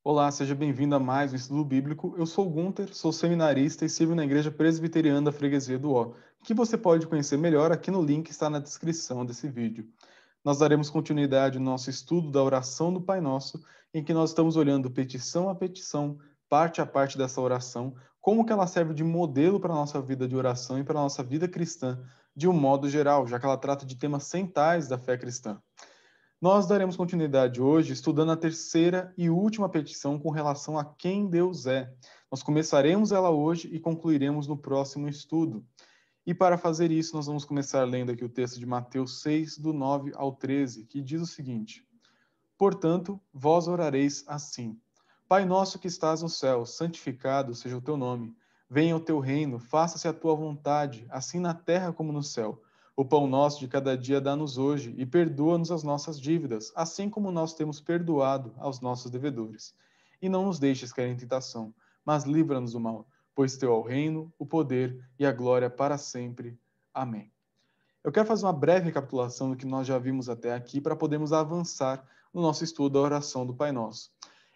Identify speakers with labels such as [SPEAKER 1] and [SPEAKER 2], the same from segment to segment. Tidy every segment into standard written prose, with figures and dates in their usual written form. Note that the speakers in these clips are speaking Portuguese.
[SPEAKER 1] Olá, seja bem-vindo a mais um estudo bíblico. Eu sou o Gunter, sou seminarista e sirvo na Igreja Presbiteriana da Freguesia do Ó, que você pode conhecer melhor aqui no link que está na descrição desse vídeo. Nós daremos continuidade no nosso estudo da oração do Pai Nosso, em que nós estamos olhando petição a petição, parte a parte dessa oração, como que ela serve de modelo para a nossa vida de oração e para a nossa vida cristã, de um modo geral, já que ela trata de temas centrais da fé cristã. Nós daremos continuidade hoje estudando a terceira e última petição com relação a quem Deus é. Nós começaremos ela hoje e concluiremos no próximo estudo. E para fazer isso, nós vamos começar lendo aqui o texto de Mateus 6, do 9 ao 13, que diz o seguinte: Portanto, vós orareis assim: Pai nosso que estás no céu, santificado seja o teu nome. Venha o teu reino, faça-se a tua vontade, assim na terra como no céu. O pão nosso de cada dia dá-nos hoje, e perdoa-nos as nossas dívidas, assim como nós temos perdoado aos nossos devedores. E não nos deixes cair em tentação, mas livra-nos do mal, pois teu é o reino, o poder e a glória para sempre. Amém. Eu quero fazer uma breve recapitulação do que nós já vimos até aqui para podermos avançar no nosso estudo da oração do Pai Nosso.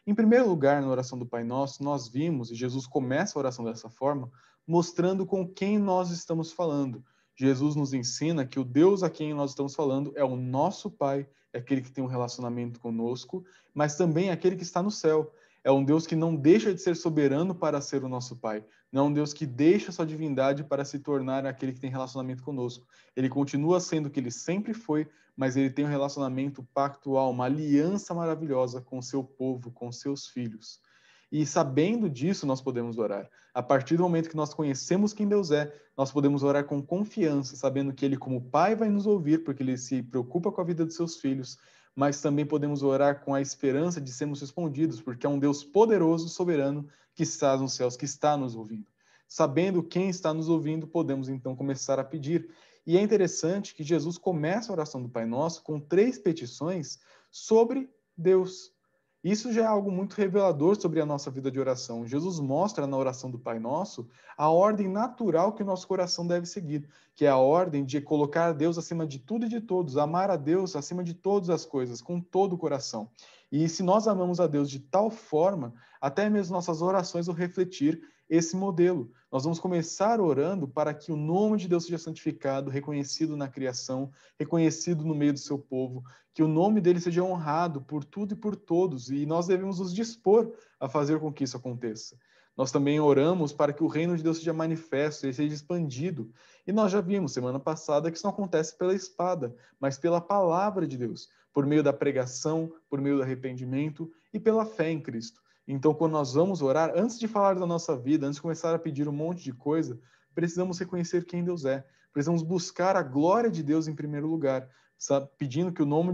[SPEAKER 1] Em primeiro lugar, na oração do Pai Nosso, nós vimos, e Jesus começa a oração dessa forma, mostrando com quem nós estamos falando. Jesus nos ensina que o Deus a quem nós estamos falando é o nosso Pai, é aquele que tem um relacionamento conosco, mas também é aquele que está no céu. É um Deus que não deixa de ser soberano para ser o nosso Pai. Não é um Deus que deixa sua divindade para se tornar aquele que tem relacionamento conosco. Ele continua sendo o que ele sempre foi, mas ele tem um relacionamento pactual, uma aliança maravilhosa com o seu povo, com seus filhos. E sabendo disso, nós podemos orar. A partir do momento que nós conhecemos quem Deus é, nós podemos orar com confiança, sabendo que Ele, como Pai, vai nos ouvir, porque Ele se preocupa com a vida de seus filhos, mas também podemos orar com a esperança de sermos respondidos, porque é um Deus poderoso, soberano, que está nos céus, que está nos ouvindo. Sabendo quem está nos ouvindo, podemos então começar a pedir. E é interessante que Jesus começa a oração do Pai Nosso com 3 petições sobre Deus. Isso já é algo muito revelador sobre a nossa vida de oração. Jesus mostra na oração do Pai Nosso a ordem natural que o nosso coração deve seguir, que é a ordem de colocar Deus acima de tudo e de todos, amar a Deus acima de todas as coisas, com todo o coração. E se nós amamos a Deus de tal forma, até mesmo nossas orações vão refletir esse modelo. Nós vamos começar orando para que o nome de Deus seja santificado, reconhecido na criação, reconhecido no meio do seu povo, que o nome dele seja honrado por tudo e por todos, e nós devemos nos dispor a fazer com que isso aconteça. Nós também oramos para que o reino de Deus seja manifesto e seja expandido. E nós já vimos semana passada que isso não acontece pela espada, mas pela palavra de Deus, por meio da pregação, por meio do arrependimento e pela fé em Cristo. Então, quando nós vamos orar, antes de falar da nossa vida, antes de começar a pedir um monte de coisa, precisamos reconhecer quem Deus é. Precisamos buscar a glória de Deus em primeiro lugar, sabe? Pedindo que o nome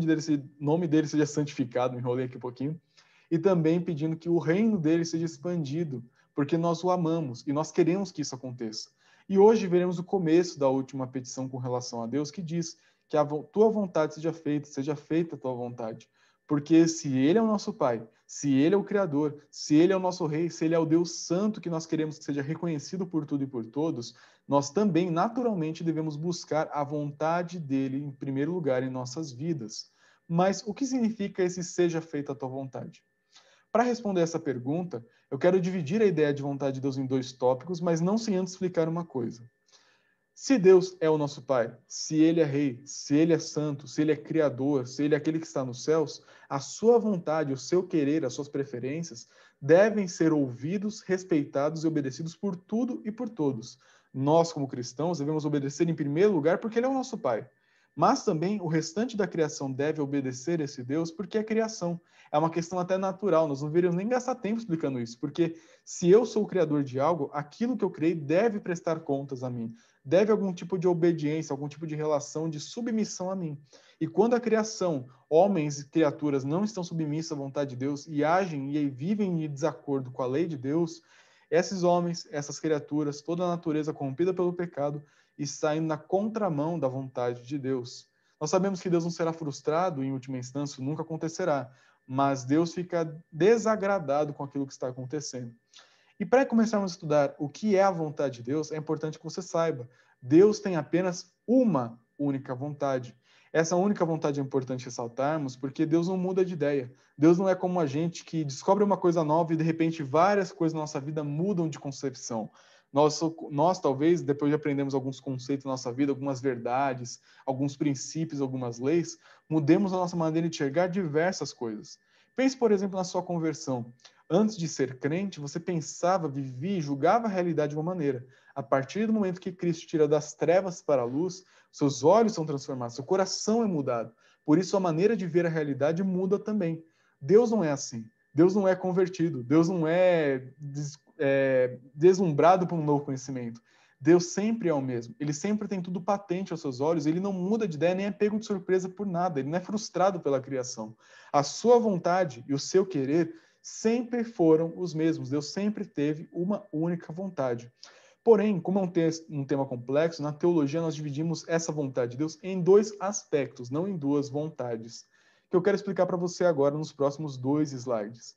[SPEAKER 1] dele seja santificado, me enrolei aqui um pouquinho, e também pedindo que o reino dele seja expandido, porque nós o amamos e nós queremos que isso aconteça. E hoje veremos o começo da última petição com relação a Deus, que diz que a tua vontade seja feita a tua vontade. Porque se Ele é o nosso Pai, se Ele é o Criador, se Ele é o nosso Rei, se Ele é o Deus Santo que nós queremos que seja reconhecido por tudo e por todos, nós também, naturalmente, devemos buscar a vontade dEle em primeiro lugar em nossas vidas. Mas o que significa esse seja feita a tua vontade? Para responder essa pergunta, eu quero dividir a ideia de vontade de Deus em 2 tópicos, mas não sem antes explicar uma coisa. Se Deus é o nosso Pai, se Ele é Rei, se Ele é Santo, se Ele é Criador, se Ele é aquele que está nos céus, a sua vontade, o seu querer, as suas preferências devem ser ouvidos, respeitados e obedecidos por tudo e por todos. Nós, como cristãos, devemos obedecer em primeiro lugar porque Ele é o nosso Pai. Mas também o restante da criação deve obedecer esse Deus porque é criação. É uma questão até natural, nós não deveríamos nem gastar tempo explicando isso, porque se eu sou o criador de algo, aquilo que eu criei deve prestar contas a mim, deve algum tipo de obediência, algum tipo de relação de submissão a mim. E quando a criação, homens e criaturas não estão submissos à vontade de Deus e agem e vivem em desacordo com a lei de Deus, esses homens, essas criaturas, toda a natureza corrompida pelo pecado, está indo na contramão da vontade de Deus. Nós sabemos que Deus não será frustrado, em última instância, nunca acontecerá, mas Deus fica desagradado com aquilo que está acontecendo. E para começarmos a estudar o que é a vontade de Deus, é importante que você saiba, Deus tem apenas uma única vontade. Essa única vontade é importante ressaltarmos, porque Deus não muda de ideia. Deus não é como a gente que descobre uma coisa nova e, de repente, várias coisas na nossa vida mudam de concepção. Nós talvez, depois de aprendermos alguns conceitos na nossa vida, algumas verdades, alguns princípios, algumas leis, mudemos a nossa maneira de enxergar diversas coisas. Pense, por exemplo, na sua conversão. Antes de ser crente, você pensava, vivia e julgava a realidade de uma maneira. A partir do momento que Cristo tira das trevas para a luz, seus olhos são transformados, seu coração é mudado. Por isso, a maneira de ver a realidade muda também. Deus não é assim. Deus não é convertido. Deus não é deslumbrado por um novo conhecimento. Deus sempre é o mesmo. Ele sempre tem tudo patente aos seus olhos. Ele não muda de ideia, nem é pego de surpresa por nada. Ele não é frustrado pela criação. A sua vontade e o seu querer sempre foram os mesmos. Deus sempre teve uma única vontade. Porém, como é um tema complexo, na teologia nós dividimos essa vontade de Deus em dois aspectos, não em duas vontades, que eu quero explicar para você agora nos próximos 2 slides.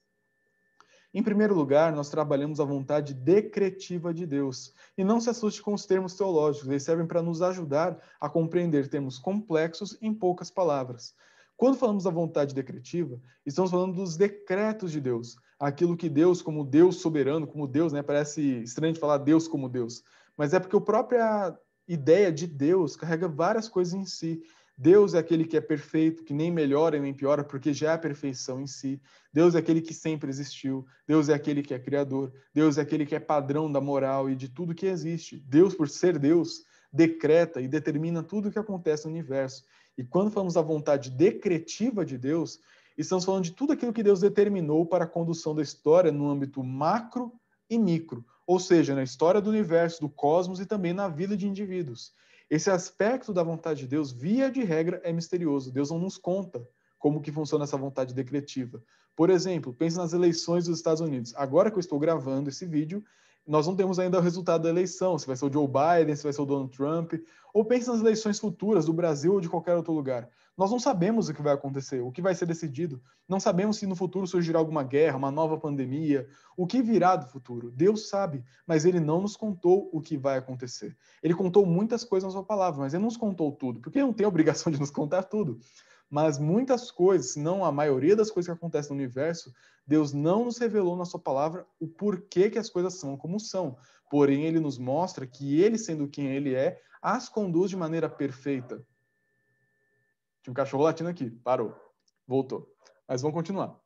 [SPEAKER 1] Em primeiro lugar, nós trabalhamos a vontade decretiva de Deus. E não se assuste com os termos teológicos, eles servem para nos ajudar a compreender termos complexos em poucas palavras. Quando falamos da vontade decretiva, estamos falando dos decretos de Deus. Aquilo que Deus, como Deus soberano, como Deus, né? Parece estranho de falar Deus como Deus. Mas é porque a própria ideia de Deus carrega várias coisas em si. Deus é aquele que é perfeito, que nem melhora nem piora, porque já é a perfeição em si. Deus é aquele que sempre existiu. Deus é aquele que é criador. Deus é aquele que é padrão da moral e de tudo que existe. Deus, por ser Deus, decreta e determina tudo o que acontece no universo. E quando falamos da vontade decretiva de Deus, estamos falando de tudo aquilo que Deus determinou para a condução da história no âmbito macro e micro, ou seja, na história do universo, do cosmos e também na vida de indivíduos. Esse aspecto da vontade de Deus, via de regra, é misterioso. Deus não nos conta como que funciona essa vontade decretiva. Por exemplo, pense nas eleições dos Estados Unidos. Agora que eu estou gravando esse vídeo, nós não temos ainda o resultado da eleição, se vai ser o Joe Biden, se vai ser o Donald Trump, ou pense nas eleições futuras do Brasil ou de qualquer outro lugar. Nós não sabemos o que vai acontecer, o que vai ser decidido. Não sabemos se no futuro surgirá alguma guerra, uma nova pandemia, o que virá do futuro. Deus sabe, mas ele não nos contou o que vai acontecer. Ele contou muitas coisas na sua palavra, mas ele não nos contou tudo, porque ele não tem a obrigação de nos contar tudo. Mas muitas coisas, se não a maioria das coisas que acontecem no universo, Deus não nos revelou na sua palavra o porquê que as coisas são como são. Porém, ele nos mostra que ele, sendo quem ele é, as conduz de maneira perfeita. Tinha um cachorro latindo aqui, parou, voltou. Mas vamos continuar.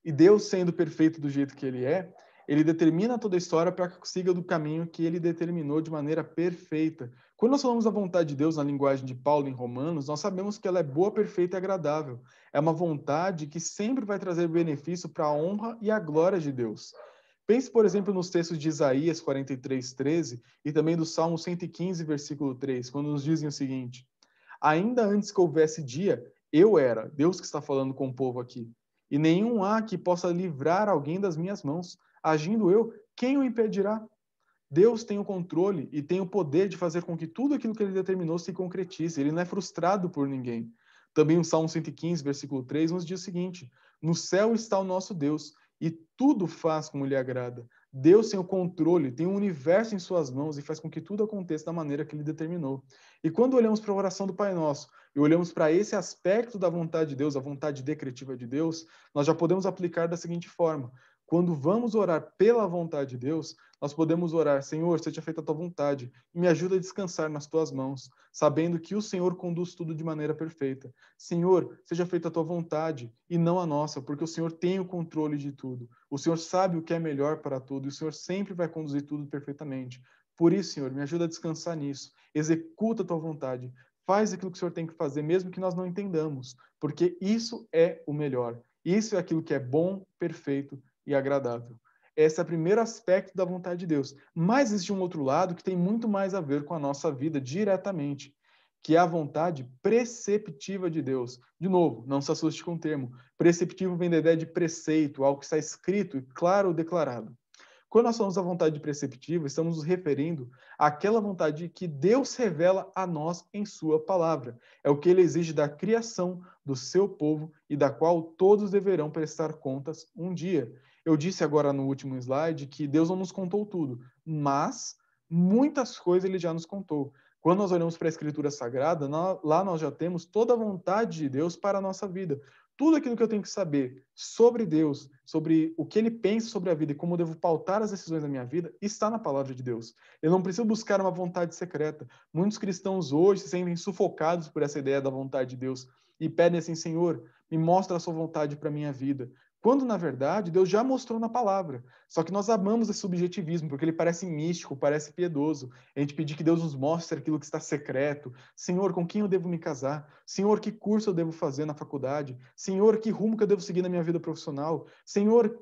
[SPEAKER 1] E Deus, sendo perfeito do jeito que ele é, ele determina toda a história para que siga do caminho que ele determinou de maneira perfeita. Quando nós falamos da vontade de Deus na linguagem de Paulo em Romanos, nós sabemos que ela é boa, perfeita e agradável. É uma vontade que sempre vai trazer benefício para a honra e a glória de Deus. Pense, por exemplo, nos textos de Isaías 43:13 e também do Salmo 115, versículo 3, quando nos dizem o seguinte: ainda antes que houvesse dia, eu era. Deus que está falando com o povo aqui. E nenhum há que possa livrar alguém das minhas mãos. Agindo eu, quem o impedirá? Deus tem o controle e tem o poder de fazer com que tudo aquilo que ele determinou se concretize. Ele não é frustrado por ninguém. Também o Salmo 115, versículo 3, nos diz o seguinte: no céu está o nosso Deus, e tudo faz como lhe agrada. Deus tem o controle, tem o universo em suas mãos e faz com que tudo aconteça da maneira que ele determinou. E quando olhamos para a oração do Pai Nosso e olhamos para esse aspecto da vontade de Deus, a vontade decretiva de Deus, nós já podemos aplicar da seguinte forma: quando vamos orar pela vontade de Deus, nós podemos orar: Senhor, seja feita a tua vontade e me ajuda a descansar nas tuas mãos, sabendo que o Senhor conduz tudo de maneira perfeita. Senhor, seja feita a tua vontade e não a nossa, porque o Senhor tem o controle de tudo. O Senhor sabe o que é melhor para tudo e o Senhor sempre vai conduzir tudo perfeitamente. Por isso, Senhor, me ajuda a descansar nisso. Executa a tua vontade. Faz aquilo que o Senhor tem que fazer, mesmo que nós não entendamos, porque isso é o melhor. Isso é aquilo que é bom, perfeito e agradável. Esse é o primeiro aspecto da vontade de Deus. Mas existe um outro lado que tem muito mais a ver com a nossa vida diretamente, que é a vontade preceptiva de Deus. De novo, não se assuste com o termo. Preceptivo vem da ideia de preceito, algo que está escrito e claro declarado. Quando nós falamos da vontade preceptiva, estamos nos referindo àquela vontade que Deus revela a nós em sua palavra. É o que ele exige da criação do seu povo e da qual todos deverão prestar contas um dia. Eu disse agora no último slide que Deus não nos contou tudo, mas muitas coisas ele já nos contou. Quando nós olhamos para a Escritura Sagrada, lá nós já temos toda a vontade de Deus para a nossa vida. Tudo aquilo que eu tenho que saber sobre Deus, sobre o que Ele pensa sobre a vida e como eu devo pautar as decisões da minha vida, está na palavra de Deus. Eu não preciso buscar uma vontade secreta. Muitos cristãos hoje se sentem sufocados por essa ideia da vontade de Deus e pedem assim, Senhor, me mostra a sua vontade para a minha vida. Quando, na verdade, Deus já mostrou na palavra. Só que nós amamos esse subjetivismo, porque ele parece místico, parece piedoso. A gente pedir que Deus nos mostre aquilo que está secreto. Senhor, com quem eu devo me casar? Senhor, que curso eu devo fazer na faculdade? Senhor, que rumo que eu devo seguir na minha vida profissional? Senhor,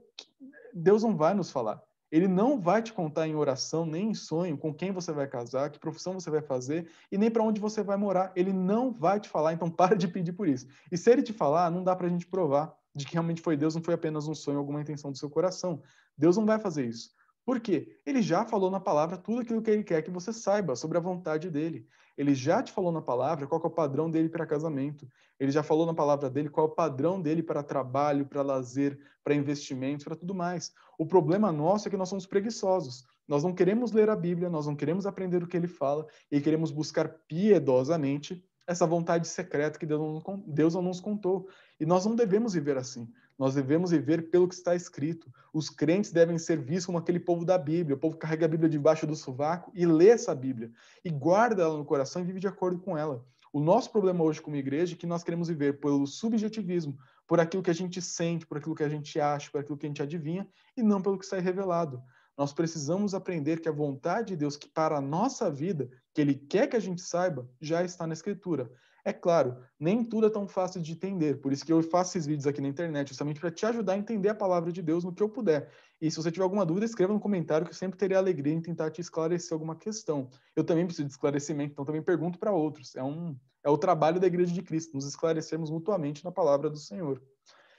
[SPEAKER 1] Deus não vai nos falar. Ele não vai te contar em oração, nem em sonho, com quem você vai casar, que profissão você vai fazer e nem para onde você vai morar. Ele não vai te falar, então para de pedir por isso. E se ele te falar, não dá para a gente provar de que realmente foi Deus, não foi apenas um sonho, alguma intenção do seu coração. Deus não vai fazer isso. Por quê? Ele já falou na palavra tudo aquilo que ele quer que você saiba sobre a vontade dele. Ele já te falou na palavra qual é o padrão dele para casamento. Ele já falou na palavra dele qual é o padrão dele para trabalho, para lazer, para investimentos, para tudo mais. O problema nosso é que nós somos preguiçosos. Nós não queremos ler a Bíblia, nós não queremos aprender o que ele fala e queremos buscar piedosamente essa vontade secreta que Deus não nos contou. E nós não devemos viver assim. Nós devemos viver pelo que está escrito. Os crentes devem ser vistos como aquele povo da Bíblia. O povo carrega a Bíblia debaixo do sovaco e lê essa Bíblia. E guarda ela no coração e vive de acordo com ela. O nosso problema hoje como igreja é que nós queremos viver pelo subjetivismo, por aquilo que a gente sente, por aquilo que a gente acha, por aquilo que a gente adivinha, e não pelo que sai revelado. Nós precisamos aprender que a vontade de Deus, que para a nossa vida, que Ele quer que a gente saiba, já está na Escritura. É claro, nem tudo é tão fácil de entender, por isso que eu faço esses vídeos aqui na internet, justamente para te ajudar a entender a palavra de Deus no que eu puder. E se você tiver alguma dúvida, escreva no comentário que eu sempre terei alegria em tentar te esclarecer alguma questão. Eu também preciso de esclarecimento, então também pergunto para outros. É o trabalho da Igreja de Cristo, nos esclarecermos mutuamente na palavra do Senhor.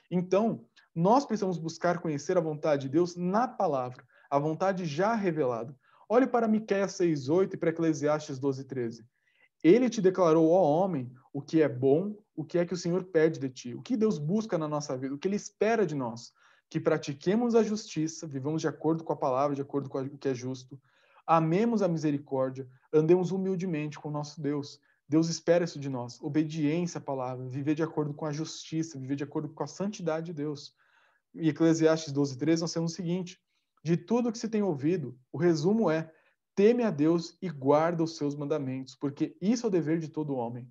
[SPEAKER 1] Então, nós precisamos buscar conhecer a vontade de Deus na palavra, a vontade já revelada. Olhe para Miqueias 6:8 e para Eclesiastes 12:13. Ele te declarou, ó homem, o que é bom, o que é que o Senhor pede de ti, o que Deus busca na nossa vida, o que Ele espera de nós. Que pratiquemos a justiça, vivamos de acordo com a palavra, de acordo com o que é justo, amemos a misericórdia, andemos humildemente com o nosso Deus. Deus espera isso de nós, obediência à palavra, viver de acordo com a justiça, viver de acordo com a santidade de Deus. Em Eclesiastes 12:13 nós temos o seguinte: de tudo que se tem ouvido, o resumo é: teme a Deus e guarda os seus mandamentos, porque isso é o dever de todo homem.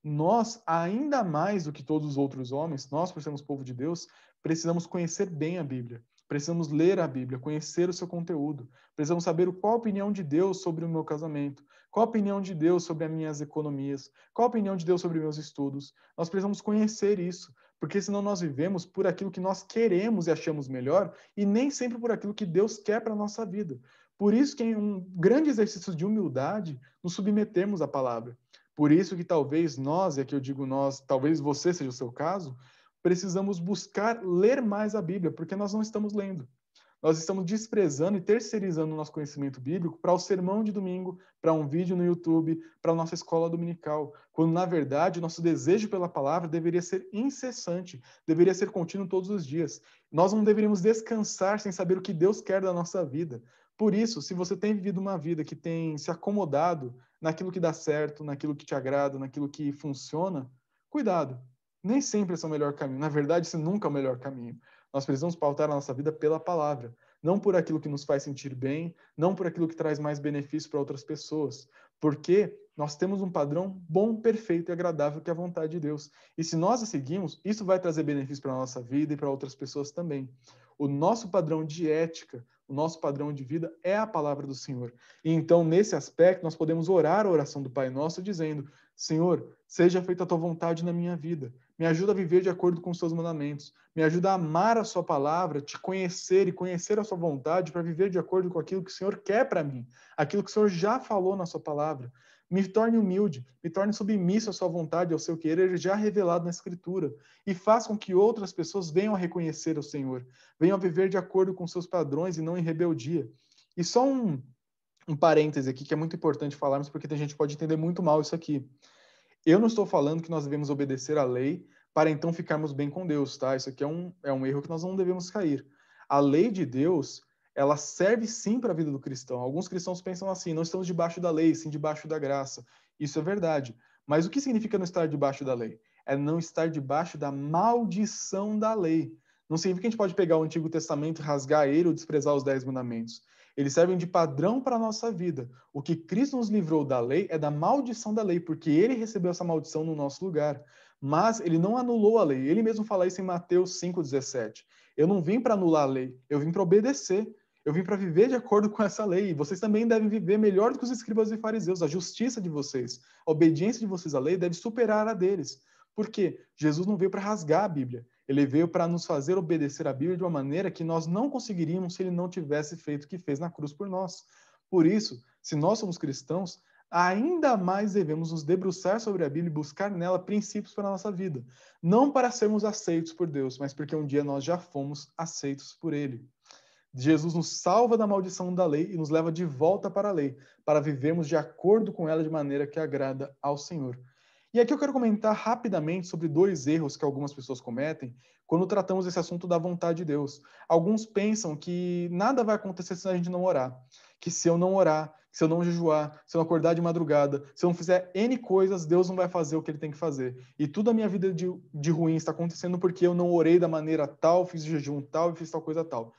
[SPEAKER 1] Nós, ainda mais do que todos os outros homens, nós, por sermos povo de Deus, precisamos conhecer bem a Bíblia. Precisamos ler a Bíblia, conhecer o seu conteúdo. Precisamos saber qual a opinião de Deus sobre o meu casamento, qual a opinião de Deus sobre as minhas economias, qual a opinião de Deus sobre meus estudos. Nós precisamos conhecer isso, porque senão nós vivemos por aquilo que nós queremos e achamos melhor e nem sempre por aquilo que Deus quer para a nossa vida. Por isso que é um grande exercício de humildade nos submetermos à palavra. Por isso que talvez nós, e aqui eu digo nós, talvez você seja o seu caso, precisamos buscar ler mais a Bíblia, porque nós não estamos lendo. Nós estamos desprezando e terceirizando o nosso conhecimento bíblico para o sermão de domingo, para um vídeo no YouTube, para a nossa escola dominical, quando, na verdade, nosso desejo pela palavra deveria ser incessante, deveria ser contínuo todos os dias. Nós não deveríamos descansar sem saber o que Deus quer da nossa vida. Por isso, se você tem vivido uma vida que tem se acomodado naquilo que dá certo, naquilo que te agrada, naquilo que funciona, cuidado. Nem sempre esse é o melhor caminho. Na verdade, esse nunca é o melhor caminho. Nós precisamos pautar a nossa vida pela palavra, não por aquilo que nos faz sentir bem, não por aquilo que traz mais benefício para outras pessoas, porque nós temos um padrão bom, perfeito e agradável que é a vontade de Deus. E se nós a seguimos, isso vai trazer benefício para a nossa vida e para outras pessoas também. O nosso padrão de ética, o nosso padrão de vida é a palavra do Senhor. E então, nesse aspecto, nós podemos orar a oração do Pai Nosso dizendo: Senhor, seja feita a tua vontade na minha vida. Me ajuda a viver de acordo com os seus mandamentos. Me ajuda a amar a sua palavra, te conhecer e conhecer a sua vontade para viver de acordo com aquilo que o Senhor quer para mim, aquilo que o Senhor já falou na sua palavra. Me torne humilde, me torne submisso à sua vontade, ao seu querer já revelado na Escritura, e faça com que outras pessoas venham a reconhecer o Senhor, venham a viver de acordo com seus padrões e não em rebeldia. E só um parêntese aqui que é muito importante falarmos, porque a gente pode entender muito mal isso aqui. Eu não estou falando que nós devemos obedecer à lei para então ficarmos bem com Deus, tá? Isso aqui é um erro que nós não devemos cair. A lei de Deus ela serve sim para a vida do cristão. Alguns cristãos pensam assim, não estamos debaixo da lei, sim debaixo da graça. Isso é verdade. Mas o que significa não estar debaixo da lei? É não estar debaixo da maldição da lei. Não significa que a gente pode pegar o Antigo Testamento e rasgar ele ou desprezar os 10 mandamentos. Eles servem de padrão para a nossa vida. O que Cristo nos livrou da lei é da maldição da lei, porque ele recebeu essa maldição no nosso lugar. Mas ele não anulou a lei. Ele mesmo fala isso em Mateus 5,17. Eu não vim para anular a lei, eu vim para obedecer. Eu vim para viver de acordo com essa lei. E vocês também devem viver melhor do que os escribas e fariseus. A justiça de vocês, a obediência de vocês à lei deve superar a deles. Por quê? Jesus não veio para rasgar a Bíblia. Ele veio para nos fazer obedecer a Bíblia de uma maneira que nós não conseguiríamos se ele não tivesse feito o que fez na cruz por nós. Por isso, se nós somos cristãos, ainda mais devemos nos debruçar sobre a Bíblia e buscar nela princípios para a nossa vida. Não para sermos aceitos por Deus, mas porque um dia nós já fomos aceitos por Ele. Jesus nos salva da maldição da lei e nos leva de volta para a lei, para vivermos de acordo com ela de maneira que agrada ao Senhor. E aqui eu quero comentar rapidamente sobre 2 erros que algumas pessoas cometem quando tratamos esse assunto da vontade de Deus. Alguns pensam que nada vai acontecer se a gente não orar, que se eu não orar, se eu não jejuar, se eu não acordar de madrugada, se eu não fizer N coisas, Deus não vai fazer o que ele tem que fazer. E tudo a minha vida de ruim está acontecendo porque eu não orei da maneira tal, fiz jejum tal e fiz tal coisa tal.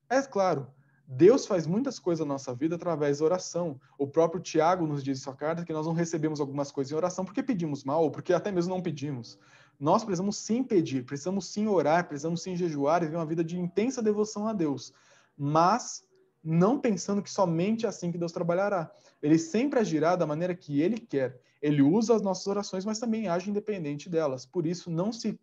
[SPEAKER 1] É claro, Deus faz muitas coisas na nossa vida através da oração. O próprio Tiago nos diz em sua carta que nós não recebemos algumas coisas em oração porque pedimos mal, ou porque até mesmo não pedimos. Nós precisamos sim pedir, precisamos sim orar, precisamos sim jejuar e viver uma vida de intensa devoção a Deus. Mas não pensando que somente é assim que Deus trabalhará. Ele sempre agirá da maneira que Ele quer. Ele usa as nossas orações, mas também age independente delas. Por isso, não se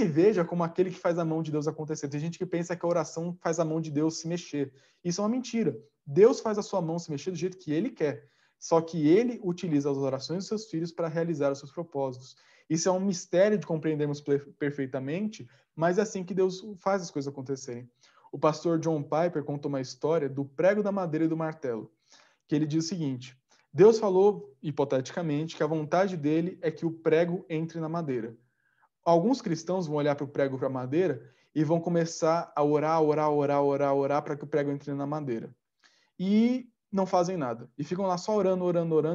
[SPEAKER 1] veja como aquele que faz a mão de Deus acontecer. Tem gente que pensa que a oração faz a mão de Deus se mexer. Isso é uma mentira. Deus faz a sua mão se mexer do jeito que ele quer. Só que ele utiliza as orações dos seus filhos para realizar os seus propósitos. Isso é um mistério de compreendermos perfeitamente, mas é assim que Deus faz as coisas acontecerem. O pastor John Piper contou uma história do prego da madeira e do martelo, que ele diz o seguinte: Deus falou, hipoteticamente, que a vontade dele é que o prego entre na madeira. Alguns cristãos vão olhar para o prego, para a madeira, e vão começar a orar para que o prego entre na madeira. E não fazem nada. E ficam lá só orando,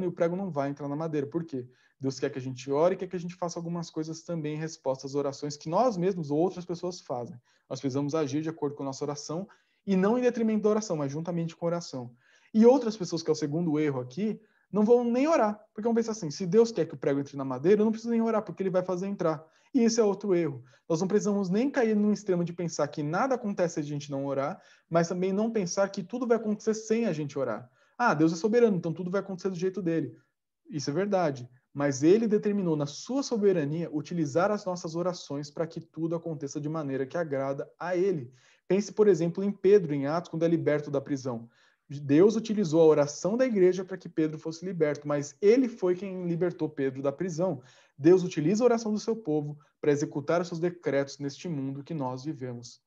[SPEAKER 1] e o prego não vai entrar na madeira. Por quê? Deus quer que a gente ore e quer que a gente faça algumas coisas também em resposta às orações que nós mesmos ou outras pessoas fazem. Nós precisamos agir de acordo com a nossa oração e não em detrimento da oração, mas juntamente com a oração. E outras pessoas, que é o segundo erro aqui, não vão nem orar, porque vão pensar assim, se Deus quer que o prego entre na madeira, eu não preciso nem orar, porque ele vai fazer entrar. E esse é outro erro. Nós não precisamos nem cair no extremo de pensar que nada acontece se a gente não orar, mas também não pensar que tudo vai acontecer sem a gente orar. Ah, Deus é soberano, então tudo vai acontecer do jeito dele. Isso é verdade. Mas ele determinou, na sua soberania, utilizar as nossas orações para que tudo aconteça de maneira que agrada a ele. Pense, por exemplo, em Pedro, em Atos, quando é liberto da prisão. Deus utilizou a oração da igreja para que Pedro fosse liberto, mas ele foi quem libertou Pedro da prisão. Deus utiliza a oração do seu povo para executar os seus decretos neste mundo que nós vivemos.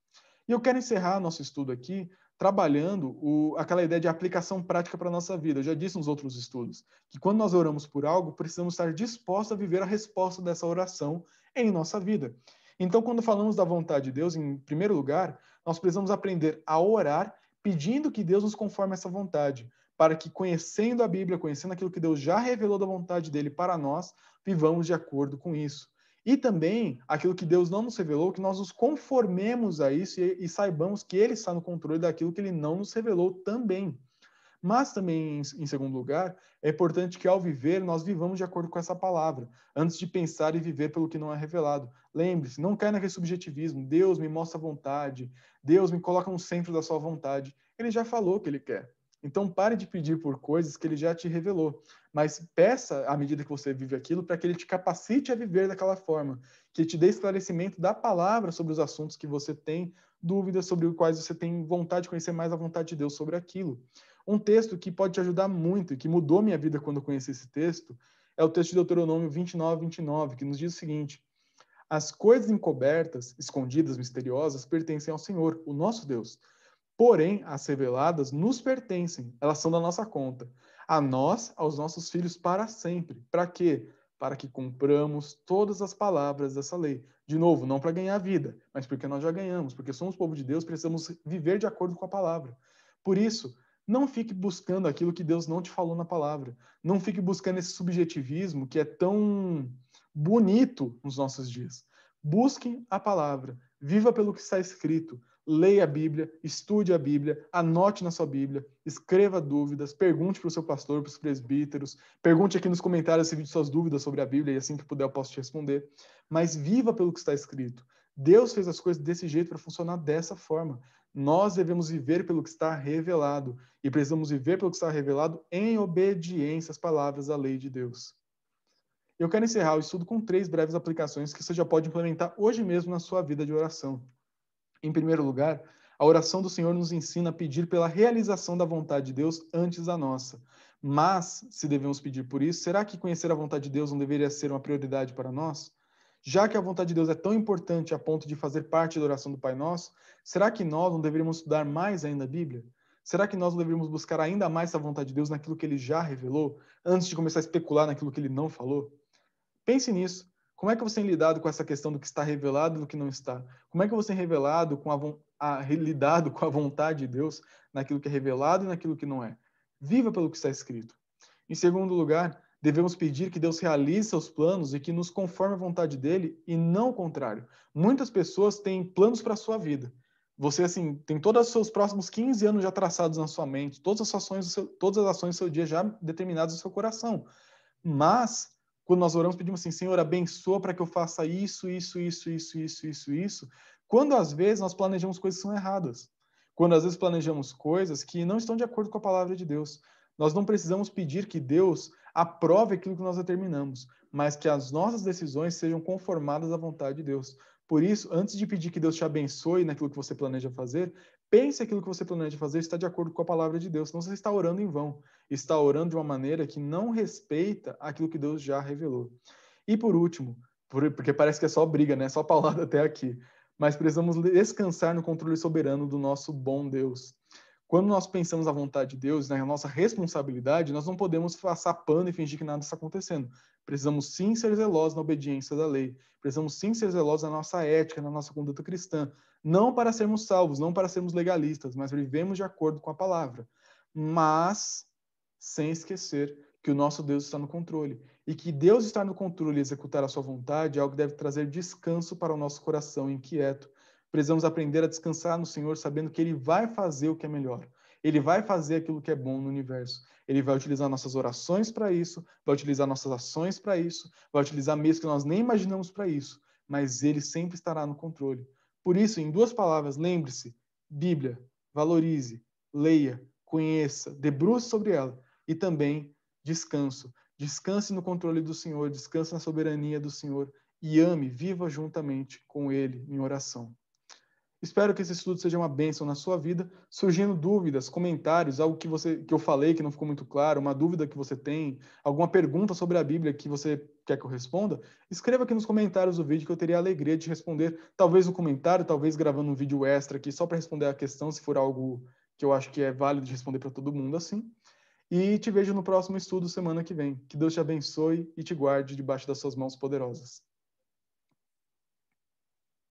[SPEAKER 1] E eu quero encerrar nosso estudo aqui trabalhando aquela ideia de aplicação prática para a nossa vida. Eu já disse nos outros estudos que quando nós oramos por algo, precisamos estar dispostos a viver a resposta dessa oração em nossa vida. Então, quando falamos da vontade de Deus, em primeiro lugar, nós precisamos aprender a orar pedindo que Deus nos conforme essa vontade, para que, conhecendo a Bíblia, conhecendo aquilo que Deus já revelou da vontade dele para nós, vivamos de acordo com isso. E também aquilo que Deus não nos revelou, que nós nos conformemos a isso e saibamos que Ele está no controle daquilo que Ele não nos revelou também. Mas também, em segundo lugar, é importante que ao viver nós vivamos de acordo com essa palavra, antes de pensar e viver pelo que não é revelado. Lembre-se, não caia naquele subjetivismo. Deus me mostra a vontade, Deus me coloca no centro da sua vontade. Ele já falou o que ele quer. Então pare de pedir por coisas que ele já te revelou, mas peça à medida que você vive aquilo para que ele te capacite a viver daquela forma, que te dê esclarecimento da palavra sobre os assuntos que você tem dúvidas, sobre os quais você tem vontade de conhecer mais a vontade de Deus sobre aquilo. Um texto que pode te ajudar muito e que mudou minha vida quando eu conheci esse texto é o texto de Deuteronômio 29, que nos diz o seguinte: as coisas encobertas, escondidas, misteriosas, pertencem ao Senhor, o nosso Deus. Porém, as reveladas nos pertencem, elas são da nossa conta. A nós, aos nossos filhos para sempre. Para quê? Para que cumpramos todas as palavras dessa lei, De novo, não para ganhar a vida, mas porque nós já ganhamos, porque somos povo de Deus, precisamos viver de acordo com a palavra. Por isso, não fique buscando aquilo que Deus não te falou na palavra. Não fique buscando esse subjetivismo que é tão bonito nos nossos dias. Busque a palavra, viva pelo que está escrito, leia a Bíblia, estude a Bíblia, anote na sua Bíblia, escreva dúvidas, pergunte para o seu pastor, para os presbíteros, pergunte aqui nos comentários esse vídeo suas dúvidas sobre a Bíblia e assim que puder eu posso te responder. Mas viva pelo que está escrito. Deus fez as coisas desse jeito para funcionar dessa forma. Nós devemos viver pelo que está revelado e precisamos viver pelo que está revelado em obediência às palavras da lei de Deus. Eu quero encerrar o estudo com 3 breves aplicações que você já pode implementar hoje mesmo na sua vida de oração. Em primeiro lugar, a oração do Senhor nos ensina a pedir pela realização da vontade de Deus antes da nossa. Mas, se devemos pedir por isso, será que conhecer a vontade de Deus não deveria ser uma prioridade para nós? Já que a vontade de Deus é tão importante a ponto de fazer parte da oração do Pai Nosso, será que nós não deveríamos estudar mais ainda a Bíblia? Será que nós não deveríamos buscar ainda mais a vontade de Deus naquilo que Ele já revelou, antes de começar a especular naquilo que Ele não falou? Pense nisso. Como é que você tem lidado com essa questão do que está revelado e do que não está? Como é que você tem revelado lidado com a vontade de Deus naquilo que é revelado e naquilo que não é? Viva pelo que está escrito. Em segundo lugar, devemos pedir que Deus realize seus planos e que nos conforme à vontade dele e não o contrário. Muitas pessoas têm planos para a sua vida. Você, assim, tem todos os seus próximos 15 anos já traçados na sua mente, todas as ações do seu dia já determinadas no seu coração. Mas, quando nós oramos, pedimos assim, Senhor, abençoa para que eu faça isso. Quando, às vezes, nós planejamos coisas que são erradas. Quando, às vezes, planejamos coisas que não estão de acordo com a palavra de Deus. Nós não precisamos pedir que Deus aprove aquilo que nós determinamos, mas que as nossas decisões sejam conformadas à vontade de Deus. Por isso, antes de pedir que Deus te abençoe naquilo que você planeja fazer, pense aquilo que você planeja fazer está de acordo com a palavra de Deus. Senão você está orando em vão. Está orando de uma maneira que não respeita aquilo que Deus já revelou. E por último, porque parece que é só briga, né? Só paulada até aqui. Mas precisamos descansar no controle soberano do nosso bom Deus. Quando nós pensamos a vontade de Deus, na nossa responsabilidade, nós não podemos passar pano e fingir que nada está acontecendo. Precisamos sim ser zelosos na obediência da lei. Precisamos sim ser zelosos na nossa ética, na nossa conduta cristã. Não para sermos salvos, não para sermos legalistas, mas vivemos de acordo com a palavra. Mas sem esquecer que o nosso Deus está no controle. E que Deus estar no controle e executar a sua vontade é algo que deve trazer descanso para o nosso coração inquieto. Precisamos aprender a descansar no Senhor, sabendo que Ele vai fazer o que é melhor. Ele vai fazer aquilo que é bom no universo. Ele vai utilizar nossas orações para isso, vai utilizar nossas ações para isso, vai utilizar meios que nós nem imaginamos para isso, mas Ele sempre estará no controle. Por isso, em 2 palavras, lembre-se: Bíblia, valorize, leia, conheça, debruce sobre ela e também descanso. Descanse no controle do Senhor, descanse na soberania do Senhor e ame, viva juntamente com Ele em oração. Espero que esse estudo seja uma bênção na sua vida. Surgindo dúvidas, comentários, algo que eu falei que não ficou muito claro, uma dúvida que você tem, alguma pergunta sobre a Bíblia que você quer que eu responda, escreva aqui nos comentários do vídeo que eu teria a alegria de responder, talvez no comentário, talvez gravando um vídeo extra aqui só para responder a questão, se for algo que eu acho que é válido de responder para todo mundo assim. E te vejo no próximo estudo semana que vem. Que Deus te abençoe e te guarde debaixo das suas mãos poderosas.